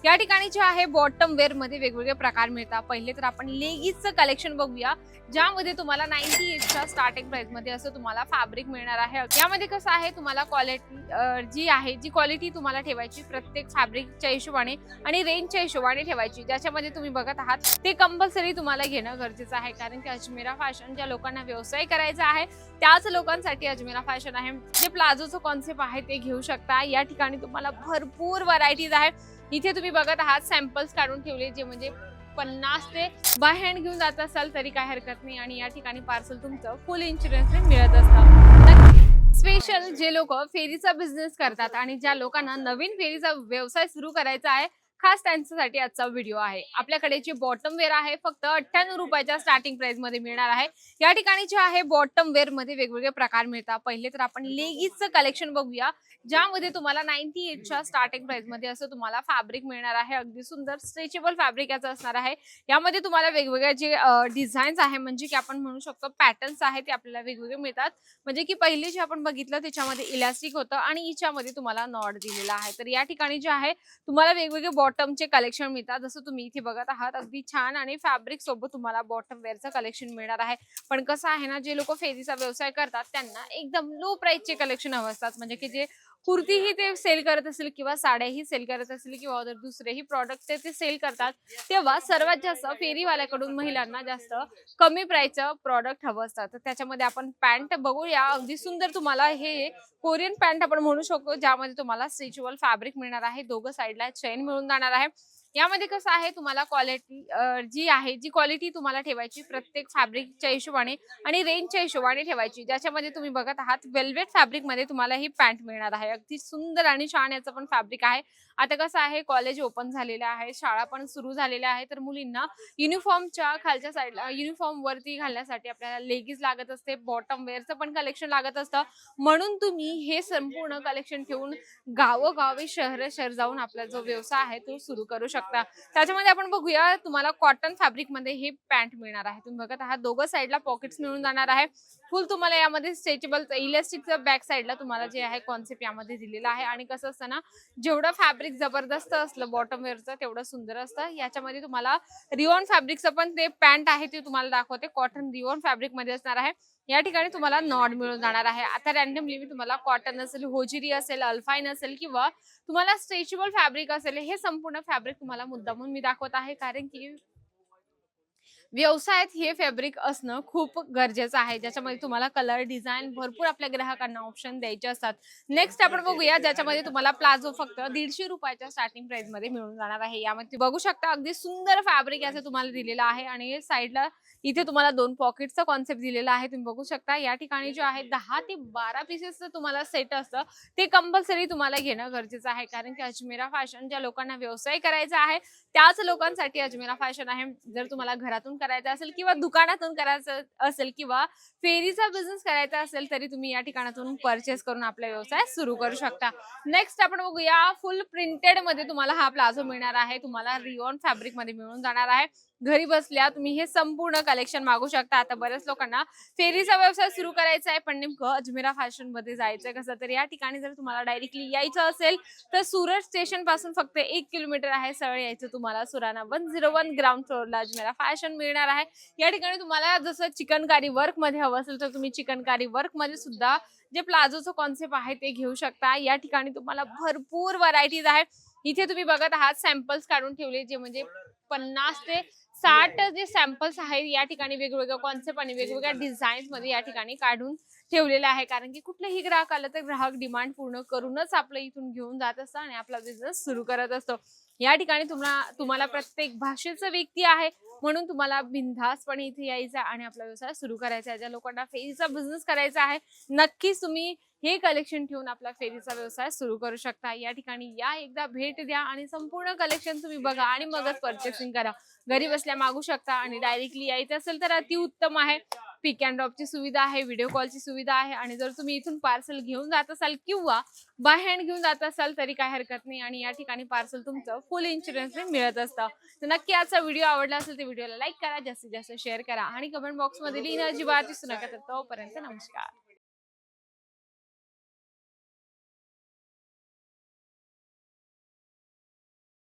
या ठिकाणी जे आहे बॉटम वेअर मध्ये वेगवेगळे प्रकार मिळतात। पहिले तर आपण लेगीजचं कलेक्शन बघूया, ज्यामध्ये तुम्हाला 98च्या स्टार्टिंग प्राइस मध्ये असं तुम्हाला फॅब्रिक मिळणार आहे। यामध्ये कसं आहे, तुम्हाला क्वालिटी जी क्वालिटी तुम्हाला ठेवायची प्रत्येक फॅब्रिकच्या हिशोबाने आणि रेंजच्या हिशोबाने ठेवायची। ज्याच्यामध्ये तुम्ही बघत आहात ते कंपल्सरी तुम्हाला घेणं गरजेचं आहे, कारण की अजमेरा फॅशन ज्या लोकांना व्यवसाय करायचा आहे त्याच लोकांसाठी अजमेरा फॅशन आहे। जे प्लाझोचं कॉन्सेप्ट आहे ते घेऊ शकता। या ठिकाणी तुम्हाला भरपूर व्हरायटीज आहे। इथे तुम्ही बघत आहात सॅम्पल्स काढून ठेवले, जे म्हणजे 50 ते बाय हँड घेऊन जात असाल तरी काही हरकत नाही, आणि या ठिकाणी पार्सल तुमचं फुल इन्शुरन्सने मिळत असतं। स्पेशल जे लोक फेरीचा बिझनेस करतात आणि ज्या लोकांना नवीन फेरीचा व्यवसाय सुरू करायचा आहे, खास त्यांच्यासाठी आजचा व्हिडिओ आहे। आपल्याकडे जे बॉटम वेअर आहे फक्त 98 रुपयाच्या स्टार्टिंग प्राइस मध्ये मिळणार आहे। या ठिकाणी जे आहे बॉटम वेअर मध्ये वेगवेगळे प्रकार मिळतात। पहिले तर आपण लेगीजचं कलेक्शन बघूया, ज्यामध्ये तुम्हाला 98च्या स्टार्टिंग प्राइस मध्ये असं तुम्हाला फॅब्रिक मिळणार आहे। अगदी सुंदर स्ट्रेचेबल फॅब्रिक याचं असणार आहे। यामध्ये तुम्हाला वेगवेगळे जे डिझाईन्स आहे, म्हणजे की आपण म्हणू शकतो पॅटर्न्स आहे, ते आपल्याला वेगवेगळे मिळतात। म्हणजे की पहिले जे आपण बघितलं त्याच्यामध्ये इलास्टिक होतं आणि हिच्यामध्ये तुम्हाला नॉट दिलेला आहे। तर या ठिकाणी जे आहे तुम्हाला वेगवेगळे बॉटमचे कलेक्शन मिळतात। जसं तुम्ही इथे बघत आहात, अगदी छान आणि फॅब्रिक सोबत तुम्हाला बॉटम वेअरचं कलेक्शन मिळणार आहे। पण कसं आहे ना, जे लोक फेरीचा व्यवसाय करतात त्यांना एकदम लो प्राइसचे कलेक्शन हवं असतात, म्हणजे की जे कुर्तीही ते सेल करत असेल किंवा साड्याही सेल करत असतील किंवा अदर दुसरेही प्रॉडक्ट ते सेल करतात, तेव्हा सर्वात जास्त फेरीवाल्याकडून महिलांना जास्त कमी प्राइसचं प्रॉडक्ट हवं असतं। तर त्याच्यामध्ये आपण पॅन्ट बघूया। अगदी सुंदर तुम्हाला हे कोरियन पॅन्ट आपण म्हणू शकतो, ज्यामध्ये तुम्हाला स्ट्रेचेबल फॅब्रिक मिळणार आहे। दोघं साईडला चेन मिळून जाणार आहे। यामध्ये कसं आहे, तुम्हाला जी क्वालिटी तुम्हाला ठेवायची प्रत्येक फॅब्रिकच्या हिशोबाने आणि रेंजच्या हिशोबाने ठेवायची। ज्याच्यामध्ये तुम्ही बघत आहात वेल्वेट फॅब्रिक मध्ये तुम्हाला ही पॅन्ट मिळणार आहे। अगदी सुंदर आणि छान याचं पण फॅब्रिक आहे। आता कसं आहे, कॉलेज ओपन झालेलं आहे, शाळा पण सुरू झालेल्या आहे, तर मुलींना युनिफॉर्मच्या खालच्या साईडला युनिफॉर्म वरती घालण्यासाठी आपल्याला लेगीज लागत असते, बॉटम वेअरचं पण कलेक्शन लागत असतं। म्हणून तुम्ही हे संपूर्ण कलेक्शन ठेवून गावोगावी शहर जाऊन आपला जो व्यवसाय आहे तो सुरू करू शकता। त्याच्यामध्ये आपण बघूया, तुम्हाला कॉटन फॅब्रिक मध्ये हे पॅन्ट मिळणार आहे। तुम्ही बघत आहात दोघं साईडला पॉकेट्स मिळून जाणार आहे। फुल तुम्हाला यामध्ये स्ट्रेचेबल इलास्टिकचं बॅक साईडला तुम्हाला जे आहे कॉन्सेप्ट यामध्ये दिलेला आहे। आणि कसं असतं ना, जेवढं फॅब्रिक जबरदस्त असलं बॉटम वेअरचं तेवढं सुंदर असतं। याच्यामध्ये तुम्हाला रिओन फॅब्रिकचं पण ते पॅन्ट आहे ते तुम्हाला दाखवते, कॉटन रिओन फॅब्रिक मध्ये असणार आहे। या ठिकाणी तुम्हाला नॉट मिळून जाणार आहे। आता रॅन्डमली मी तुम्हाला कॉटन असेल, होजिरी असेल, अल्फाईन असेल किंवा तुम्हाला स्ट्रेचेबल फॅब्रिक असेल, हे संपूर्ण फॅब्रिक तुम्हाला मुद्दामून मी दाखवत आहे, कारण की व्यवसायात हे फॅब्रिक असणं खूप गरजेचं आहे, ज्याच्यामध्ये तुम्हाला कलर डिझाईन भरपूर आपल्या ग्राहकांना ऑप्शन द्यायचे असतात। नेक्स्ट आपण बघूया, ज्याच्यामध्ये तुम्हाला प्लाझो फक्त 150 रुपयाच्या स्टार्टिंग प्राइस मध्ये मिळून जाणार आहे। यामध्ये बघू शकता अगदी सुंदर फॅब्रिक याचं तुम्हाला दिलेलं आहे, आणि साईडला इथे तुम्हाला 2 पॉकेटचा कॉन्सेप्ट दिलेला आहे। तुम्ही बघू शकता या ठिकाणी जे आहे 10 ते 12 पीसेसचं तुम्हाला सेट असतं, ते कंपल्सरी तुम्हाला घेणं गरजेचं आहे, कारण की अजमेरा फॅशन ज्या लोकांना व्यवसाय करायचा आहे त्याच लोकांसाठी अजमेरा फॅशन आहे। जर तुम्हाला घरातून करायचं असेल किंवा दुकानातून करायचं असेल किंवा फेरीचा बिझनेस करायचा असेल, तरी तुम्ही या ठिकाणातून परचेस करून आपला व्यवसाय सुरू करू शकता। नेक्स्ट आपण बघूया, फुल प्रिंटेड मध्ये तुम्हाला हा प्लाझो मिळणार आहे। तुम्हाला रिओन फॅब्रिक मध्ये मिळून जाणार आहे। घरी बसल्या तुम्ही हे संपूर्ण कलेक्शन मागू शकता। आता बऱ्याच लोकांना फेरीचा व्यवसाय सुरू करायचा आहे, पण नेमकं अजमेरा फॅशन मध्ये जायचंय कसं, तर या ठिकाणी जर तुम्हाला डायरेक्टली यायचं असेल तर सुरत स्टेशन पासून फक्त 1 किलोमीटर आहे। सरळ यायचं तुम्हाला सुराना 101 ग्राउंड फ्लोअरला अजमेरा फॅशन मिळणार आहे। या ठिकाणी तुम्हाला जसं चिकनकारी वर्क मध्ये हवं असेल तर तुम्ही चिकनकारी वर्क मध्ये सुद्धा जे प्लाझोचं कॉन्सेप्ट आहे ते घेऊ शकता। या ठिकाणी तुम्हाला भरपूर व्हरायटीज आहे। इथे तुम्ही बघत आहात सॅम्पल्स काढून ठेवले, जे म्हणजे 50 ते 60 जे सॅम्पल्स आहेत या ठिकाणी वेगवेगळ्या कॉन्सेप्ट आणि वेगवेगळ्या डिझाईन्स मध्ये या ठिकाणी काढून ठेवलेलं आहे, कारण की कुठलेही ग्राहक आलं तर ग्राहक डिमांड पूर्ण करूनच आपलं इथून घेऊन जात असतं आणि आपला बिझनेस सुरू करत असतो। या ठिकाणी तुम्हाला प्रत्येक भाषेचं व्यक्ती आहे, म्हणून तुम्हाला बिनधास्तपणे इथे यायचं आणि आपला व्यवसाय सुरू करायचा आहे। ज्या लोकांना फेरीचा बिझनेस करायचा आहे, नक्कीच तुम्ही हे कलेक्शन ठेवून आपला फेरीचा व्यवसाय सुरू करू शकता। या ठिकाणी या, एकदा भेट द्या आणि संपूर्ण कलेक्शन तुम्ही बघा आणि मगच परचेसिंग करा। घरी बसल्या मागू शकता आणि डायरेक्टली यायचं असेल तर अतिउत्तम आहे। पिक अँड ड्रॉपची सुविधा आहे, व्हिडिओ कॉलची सुविधा आहे, आणि जर तुम्ही इथून पार्सल घेऊन जात असाल किंवा बाय हँड घेऊन जात असाल तरी काही हरकत नाही, आणि या ठिकाणी पार्सल तुमचं फुल इन्शुरन्सने मिळत असतं। तर नक्की आजचा व्हिडिओ आवडला असेल तर व्हिडिओला लाईक करा, जास्तीत जास्त शेअर करा आणि कमेंट बॉक्समध्ये लिहिणं अजिबात विसरू नका। तर तोपर्यंत नमस्कार।